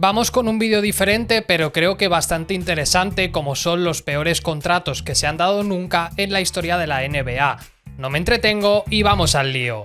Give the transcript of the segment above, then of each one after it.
Vamos con un vídeo diferente, pero creo que bastante interesante, como son los peores contratos que se han dado nunca en la historia de la NBA. No me entretengo y vamos al lío.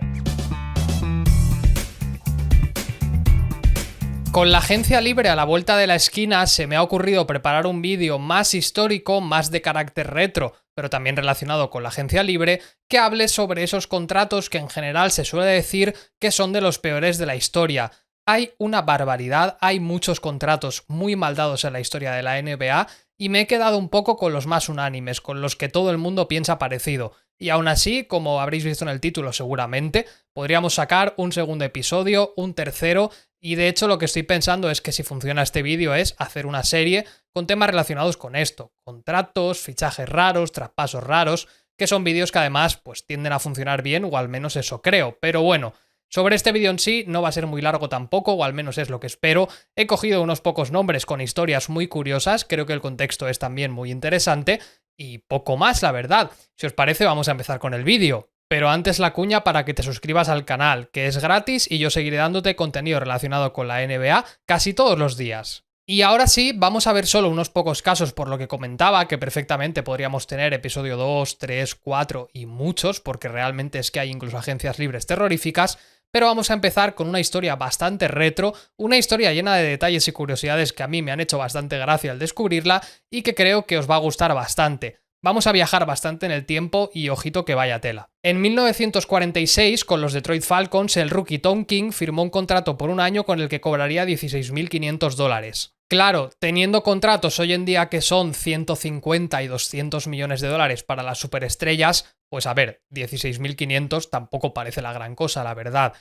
Con la agencia libre a la vuelta de la esquina se me ha ocurrido preparar un vídeo más histórico, más de carácter retro, pero también relacionado con la agencia libre, que hable sobre esos contratos que en general se suele decir que son de los peores de la historia. Hay una barbaridad, hay muchos contratos muy mal dados en la historia de la NBA y me he quedado un poco con los más unánimes, con los que todo el mundo piensa parecido. Y aún así, como habréis visto en el título seguramente, podríamos sacar un segundo episodio, un tercero, y de hecho lo que estoy pensando es que si funciona este vídeo es hacer una serie con temas relacionados con esto, contratos, fichajes raros, traspasos raros, que son vídeos que además pues tienden a funcionar bien, o al menos eso creo, pero bueno. Sobre este vídeo en sí no va a ser muy largo tampoco, o al menos es lo que espero. He cogido unos pocos nombres con historias muy curiosas, creo que el contexto es también muy interesante, y poco más, la verdad. Si os parece, vamos a empezar con el vídeo. Pero antes la cuña para que te suscribas al canal, que es gratis y yo seguiré dándote contenido relacionado con la NBA casi todos los días. Y ahora sí, vamos a ver solo unos pocos casos por lo que comentaba, que perfectamente podríamos tener episodio 2, 3, 4 y muchos, porque realmente es que hay incluso agencias libres terroríficas, pero vamos a empezar con una historia bastante retro, una historia llena de detalles y curiosidades que a mí me han hecho bastante gracia al descubrirla y que creo que os va a gustar bastante. Vamos a viajar bastante en el tiempo y ojito que vaya tela. En 1946, con los Detroit Falcons, el rookie Tom King firmó un contrato por un año con el que cobraría $16.500. Claro, teniendo contratos hoy en día que son 150 y 200 millones de dólares para las superestrellas, pues a ver, 16.500 tampoco parece la gran cosa, la verdad.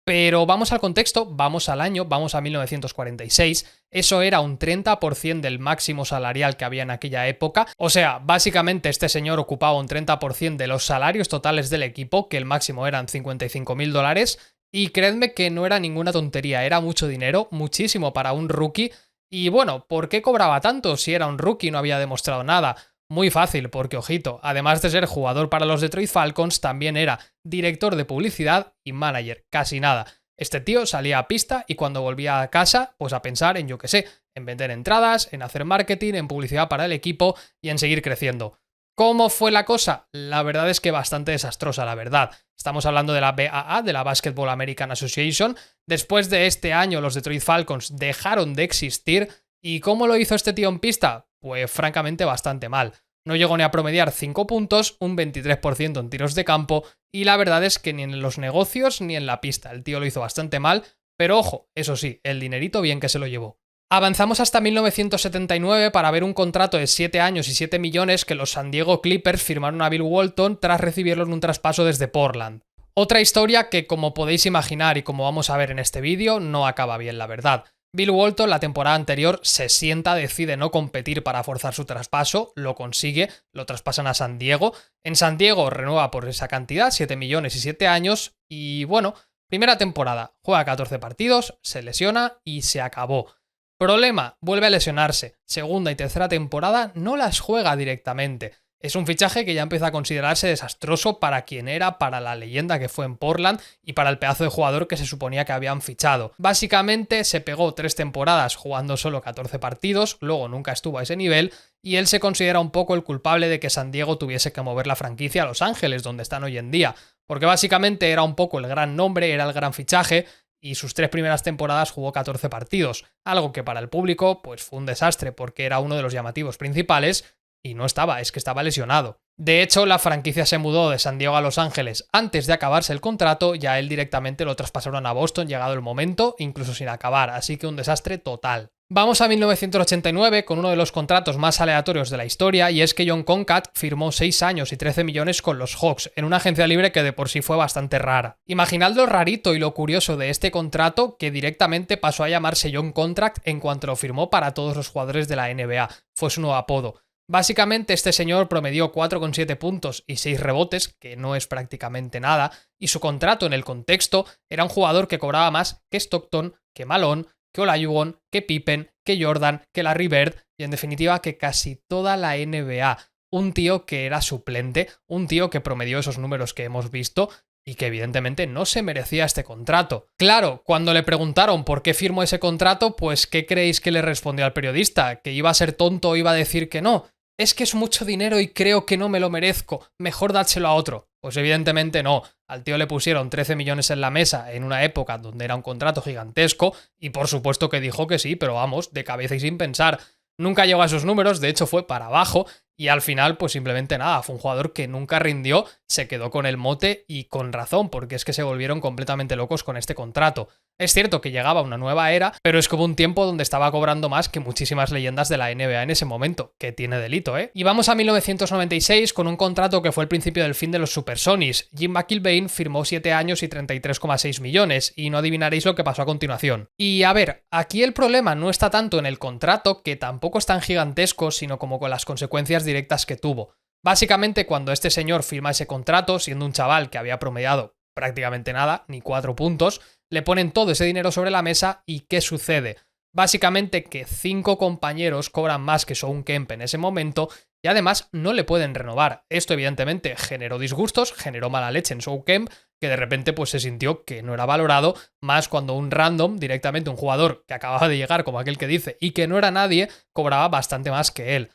Pero vamos al contexto, vamos al año, vamos a 1946, eso era un 30% del máximo salarial que había en aquella época, o sea, básicamente este señor ocupaba un 30% de los salarios totales del equipo, que el máximo eran $55.000, y creedme que no era ninguna tontería, era mucho dinero, muchísimo para un rookie, y bueno, ¿por qué cobraba tanto si era un rookie y no había demostrado nada? Muy fácil, porque ojito, además de ser jugador para los Detroit Falcons, también era director de publicidad y manager, casi nada. Este tío salía a pista y cuando volvía a casa, pues a pensar en, yo qué sé, en vender entradas, en hacer marketing, en publicidad para el equipo y en seguir creciendo. ¿Cómo fue la cosa? La verdad es que bastante desastrosa, la verdad. Estamos hablando de la BAA, de la Basketball American Association. Después de este año, los Detroit Falcons dejaron de existir. ¿Y cómo lo hizo este tío en pista? Pues francamente bastante mal. No llegó ni a promediar 5 puntos, un 23% en tiros de campo, y la verdad es que ni en los negocios ni en la pista. El tío lo hizo bastante mal, pero ojo, eso sí, el dinerito bien que se lo llevó. Avanzamos hasta 1979 para ver un contrato de 7 años y 7 millones que los San Diego Clippers firmaron a Bill Walton tras recibirlo en un traspaso desde Portland. Otra historia que, como podéis imaginar y como vamos a ver en este vídeo, no acaba bien, la verdad. Bill Walton la temporada anterior se sienta, decide no competir para forzar su traspaso, lo consigue, lo traspasan a San Diego. En San Diego renueva por esa cantidad, 7 millones y 7 años, y bueno, primera temporada, juega 14 partidos, se lesiona y se acabó. Problema, vuelve a lesionarse. Segunda y tercera temporada no las juega directamente. Es un fichaje que ya empieza a considerarse desastroso para quien era, para la leyenda que fue en Portland y para el pedazo de jugador que se suponía que habían fichado. Básicamente se pegó 3 temporadas jugando solo 14 partidos, luego nunca estuvo a ese nivel y él se considera un poco el culpable de que San Diego tuviese que mover la franquicia a Los Ángeles, donde están hoy en día, porque básicamente era un poco el gran nombre, era el gran fichaje, y sus 3 primeras temporadas jugó 14 partidos, algo que para el público pues fue un desastre porque era uno de los llamativos principales y no estaba, es que estaba lesionado. De hecho, la franquicia se mudó de San Diego a Los Ángeles antes de acabarse el contrato y a él directamente lo traspasaron a Boston llegado el momento, incluso sin acabar, así que un desastre total. Vamos a 1989 con uno de los contratos más aleatorios de la historia y es que Jon Koncak firmó 6 años y 13 millones con los Hawks en una agencia libre que de por sí fue bastante rara. Imaginad lo rarito y lo curioso de este contrato que directamente pasó a llamarse Jon Contract en cuanto lo firmó para todos los jugadores de la NBA, fue su nuevo apodo. Básicamente este señor promedió 4,7 puntos y 6 rebotes, que no es prácticamente nada, y su contrato en el contexto era un jugador que cobraba más que Stockton, que Malone, que Olajuwon, que Pippen, que Jordan, que Larry Bird y en definitiva que casi toda la NBA. Un tío que era suplente, un tío que promedió esos números que hemos visto y que evidentemente no se merecía este contrato. Claro, cuando le preguntaron por qué firmó ese contrato, pues ¿qué creéis que le respondió al periodista? ¿Que iba a ser tonto o iba a decir que no? Es que es mucho dinero y creo que no me lo merezco, mejor dárselo a otro. Pues evidentemente no, al tío le pusieron 13 millones en la mesa en una época donde era un contrato gigantesco y por supuesto que dijo que sí, pero vamos, de cabeza y sin pensar. Nunca llegó a esos números, de hecho fue para abajo y al final pues simplemente nada, fue un jugador que nunca rindió, se quedó con el mote y con razón, porque es que se volvieron completamente locos con este contrato. Es cierto que llegaba una nueva era, pero es que hubo un tiempo donde estaba cobrando más que muchísimas leyendas de la NBA en ese momento, que tiene delito, ¿eh? Y vamos a 1996 con un contrato que fue el principio del fin de los Supersonics. Jim McIlvaine firmó 7 años y 33,6 millones, y no adivinaréis lo que pasó a continuación. Y a ver, aquí el problema no está tanto en el contrato, que tampoco es tan gigantesco, sino como con las consecuencias directas que tuvo. Básicamente, cuando este señor firma ese contrato, siendo un chaval que había promediado prácticamente nada, ni 4 puntos, le ponen todo ese dinero sobre la mesa y ¿qué sucede? Básicamente que 5 compañeros cobran más que Shawn Kemp en ese momento y además no le pueden renovar. Esto evidentemente generó disgustos, generó mala leche en Shawn Kemp, que de repente pues se sintió que no era valorado, más cuando un random, directamente un jugador que acababa de llegar, como aquel que dice, y que no era nadie, cobraba bastante más que él.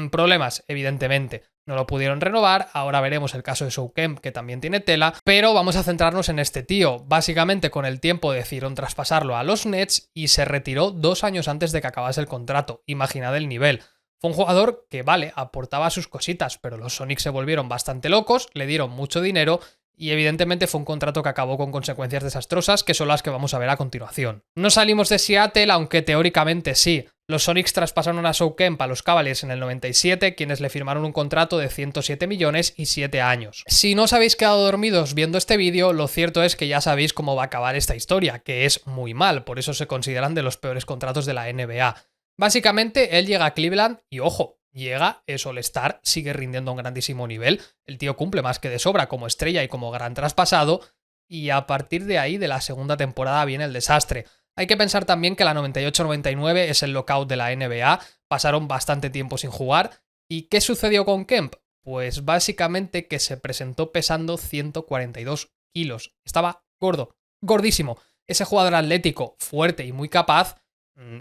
Problemas, evidentemente. No lo pudieron renovar, ahora veremos el caso de Shawn Kemp, que también tiene tela, pero vamos a centrarnos en este tío. Básicamente con el tiempo decidieron traspasarlo a los Nets y se retiró 2 años antes de que acabase el contrato. Imaginad el nivel. Fue un jugador que, vale, aportaba sus cositas, pero los Sonics se volvieron bastante locos, le dieron mucho dinero y evidentemente fue un contrato que acabó con consecuencias desastrosas, que son las que vamos a ver a continuación. No salimos de Seattle, aunque teóricamente sí. Los Sonics traspasaron a Shawn Kemp a los Cavaliers en el 97, quienes le firmaron un contrato de 107 millones y 7 años. Si no os habéis quedado dormidos viendo este vídeo, lo cierto es que ya sabéis cómo va a acabar esta historia, que es muy mal, por eso se consideran de los peores contratos de la NBA. Básicamente, él llega a Cleveland y, ojo, llega, es All-Star, sigue rindiendo a un grandísimo nivel, el tío cumple más que de sobra como estrella y como gran traspasado, y a partir de ahí, de la segunda temporada, viene el desastre. Hay que pensar también que la 98-99 es el lockout de la NBA, pasaron bastante tiempo sin jugar, ¿y qué sucedió con Kemp? Pues básicamente que se presentó pesando 142 kilos, estaba gordo, gordísimo. Ese jugador atlético, fuerte y muy capaz,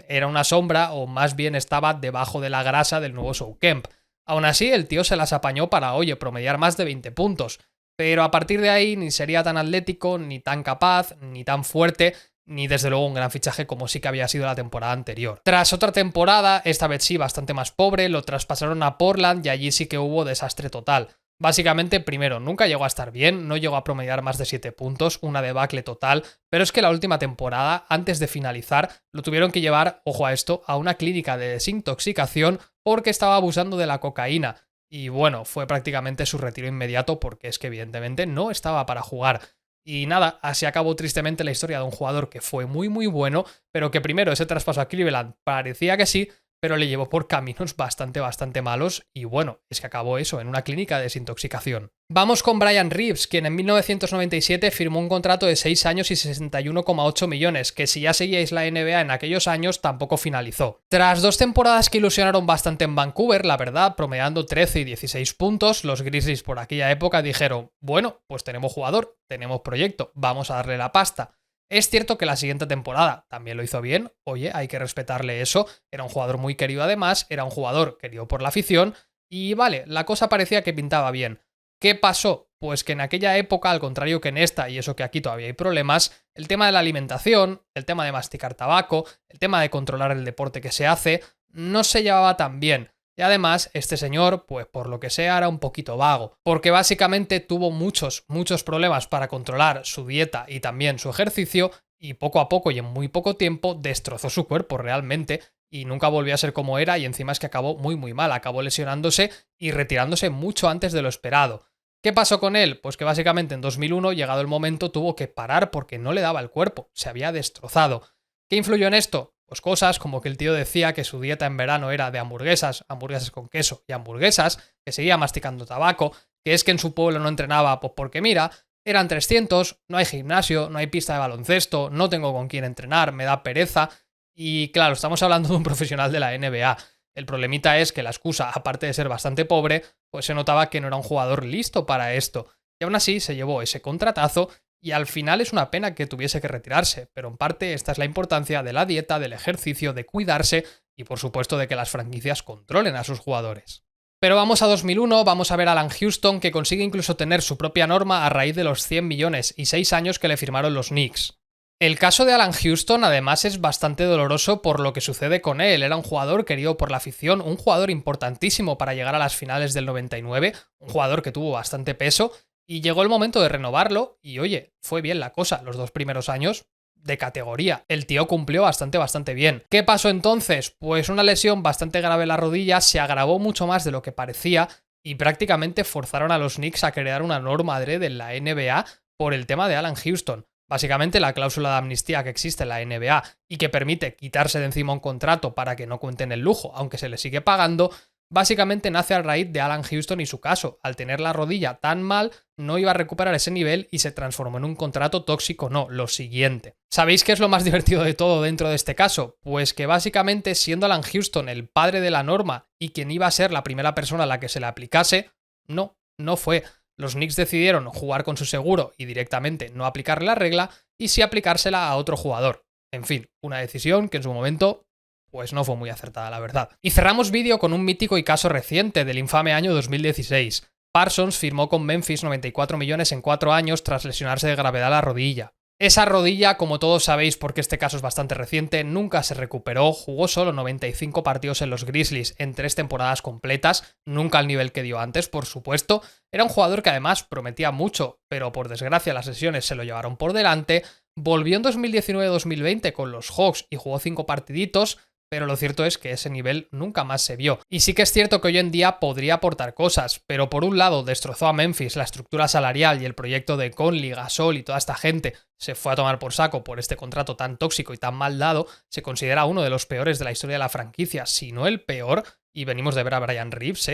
era una sombra o más bien estaba debajo de la grasa del nuevo Shawn Kemp. Aún así, el tío se las apañó para, oye, promediar más de 20 puntos. Pero a partir de ahí ni sería tan atlético, ni tan capaz, ni tan fuerte, ni desde luego un gran fichaje como sí que había sido la temporada anterior. Tras otra temporada, esta vez sí bastante más pobre, lo traspasaron a Portland y allí sí que hubo desastre total. Básicamente, primero, nunca llegó a estar bien, no llegó a promediar más de 7 puntos, una debacle total, pero es que la última temporada, antes de finalizar, lo tuvieron que llevar, ojo a esto, a una clínica de desintoxicación porque estaba abusando de la cocaína. Y bueno, fue prácticamente su retiro inmediato porque es que evidentemente no estaba para jugar. Y nada, así acabó tristemente la historia de un jugador que fue muy muy bueno, pero que primero ese traspaso a Cleveland parecía que sí, pero le llevó por caminos bastante malos y bueno, es que acabó eso, en una clínica de desintoxicación. Vamos con Brian Reeves, quien en 1997 firmó un contrato de 6 años y 61,8 millones, que si ya seguíais la NBA en aquellos años tampoco finalizó. Tras 2 temporadas que ilusionaron bastante en Vancouver, la verdad, promediando 13 y 16 puntos, los Grizzlies por aquella época dijeron, bueno, pues tenemos jugador, tenemos proyecto, vamos a darle la pasta. Es cierto que la siguiente temporada también lo hizo bien, oye, hay que respetarle eso, era un jugador muy querido además, era un jugador querido por la afición y vale, la cosa parecía que pintaba bien. ¿Qué pasó? Pues que en aquella época, al contrario que en esta, y eso que aquí todavía hay problemas, el tema de la alimentación, el tema de masticar tabaco, el tema de controlar el deporte que se hace, no se llevaba tan bien. Y además, este señor, pues por lo que sea, era un poquito vago, porque básicamente tuvo muchos problemas para controlar su dieta y también su ejercicio, y poco a poco y en muy poco tiempo destrozó su cuerpo realmente, y nunca volvió a ser como era, y encima es que acabó muy mal, acabó lesionándose y retirándose mucho antes de lo esperado. ¿Qué pasó con él? Pues que básicamente en 2001, llegado el momento, tuvo que parar porque no le daba el cuerpo, se había destrozado. ¿Qué influyó en esto? Pues cosas como que el tío decía que su dieta en verano era de hamburguesas, hamburguesas con queso y hamburguesas, que seguía masticando tabaco, que es que en su pueblo no entrenaba, pues porque mira, eran 300, no hay gimnasio, no hay pista de baloncesto, no tengo con quién entrenar, me da pereza. Y claro, estamos hablando de un profesional de la NBA. El problemita es que la excusa, aparte de ser bastante pobre, pues se notaba que no era un jugador listo para esto. Y y aún así se llevó ese contratazo y al final es una pena que tuviese que retirarse, pero en parte esta es la importancia de la dieta, del ejercicio, de cuidarse y por supuesto de que las franquicias controlen a sus jugadores. Pero vamos a 2001, vamos a ver a Alan Houston, que consigue incluso tener su propia norma a raíz de los 100 millones y 6 años que le firmaron los Knicks. El caso de Alan Houston además es bastante doloroso por lo que sucede con él. Era un jugador querido por la afición, un jugador importantísimo para llegar a las finales del 99, un jugador que tuvo bastante peso y llegó el momento de renovarlo y oye, fue bien la cosa, los 2 primeros años de categoría. El tío cumplió bastante bien. ¿Qué pasó entonces? Pues una lesión bastante grave en la rodilla, se agravó mucho más de lo que parecía y prácticamente forzaron a los Knicks a crear una norma adrede en la NBA por el tema de Alan Houston. Básicamente la cláusula de amnistía que existe en la NBA y que permite quitarse de encima un contrato para que no cuenten el lujo, aunque se le sigue pagando, básicamente nace a raíz de Alan Houston y su caso. Al tener la rodilla tan mal, no iba a recuperar ese nivel y se transformó en un contrato tóxico. No, lo siguiente. ¿Sabéis qué es lo más divertido de todo dentro de este caso? Pues que básicamente siendo Alan Houston el padre de la norma y quien iba a ser la primera persona a la que se le aplicase, no fue. Los Knicks decidieron jugar con su seguro y directamente no aplicarle la regla y sí aplicársela a otro jugador. En fin, una decisión que en su momento pues no fue muy acertada, la verdad. Y cerramos vídeo con un mítico y caso reciente del infame año 2016. Parsons firmó con Memphis 94 millones en 4 años tras lesionarse de gravedad la rodilla. Esa rodilla, como todos sabéis porque este caso es bastante reciente, nunca se recuperó, jugó solo 95 partidos en los Grizzlies en 3 temporadas completas, nunca al nivel que dio antes, por supuesto. Era un jugador que además prometía mucho, pero por desgracia las lesiones se lo llevaron por delante. Volvió en 2019-2020 con los Hawks y jugó 5 partiditos, pero lo cierto es que ese nivel nunca más se vio. Y sí que es cierto que hoy en día podría aportar cosas, pero por un lado destrozó a Memphis la estructura salarial y el proyecto de Conley, Gasol y toda esta gente se fue a tomar por saco por este contrato tan tóxico y tan mal dado, se considera uno de los peores de la historia de la franquicia, si no el peor, y venimos de ver a Brian Reeves,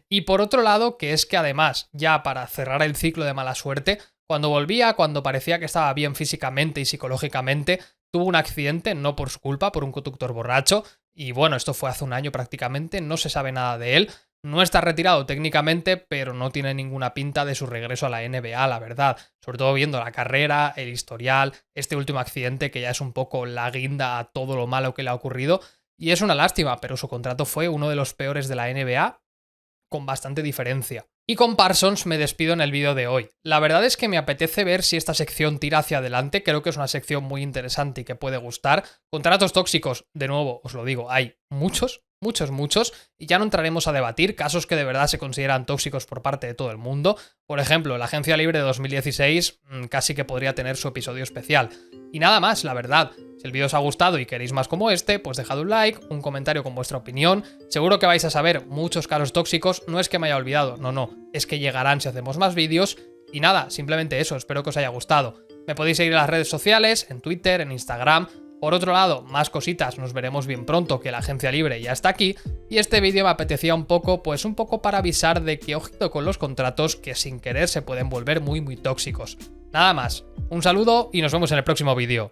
Y por otro lado, que es que además, ya para cerrar el ciclo de mala suerte, cuando volvía, cuando parecía que estaba bien físicamente y psicológicamente, tuvo un accidente, no por su culpa, por un conductor borracho, y bueno, esto fue hace un año prácticamente, no se sabe nada de él, no está retirado técnicamente, pero no tiene ninguna pinta de su regreso a la NBA, la verdad, sobre todo viendo la carrera, el historial, este último accidente que ya es un poco la guinda a todo lo malo que le ha ocurrido, y es una lástima, pero su contrato fue uno de los peores de la NBA, con bastante diferencia. Y con Parsons me despido en el vídeo de hoy. La verdad es que me apetece ver si esta sección tira hacia adelante, creo que es una sección muy interesante y que puede gustar. Contratos tóxicos, de nuevo, os lo digo, hay muchos, y ya no entraremos a debatir casos que de verdad se consideran tóxicos por parte de todo el mundo. Por ejemplo, la Agencia Libre de 2016 casi que podría tener su episodio especial. Y nada más, la verdad. Si el vídeo os ha gustado y queréis más como este, pues dejad un like, un comentario con vuestra opinión. Seguro que vais a saber muchos casos tóxicos, no es que me haya olvidado, no, es que llegarán si hacemos más vídeos. Y nada, simplemente eso, espero que os haya gustado. Me podéis seguir en las redes sociales, en Twitter, en Instagram. Por otro lado, más cositas, nos veremos bien pronto, que la Agencia Libre ya está aquí, y este vídeo me apetecía un poco para avisar de que ojito con los contratos que sin querer se pueden volver muy tóxicos. Nada más, un saludo y nos vemos en el próximo vídeo.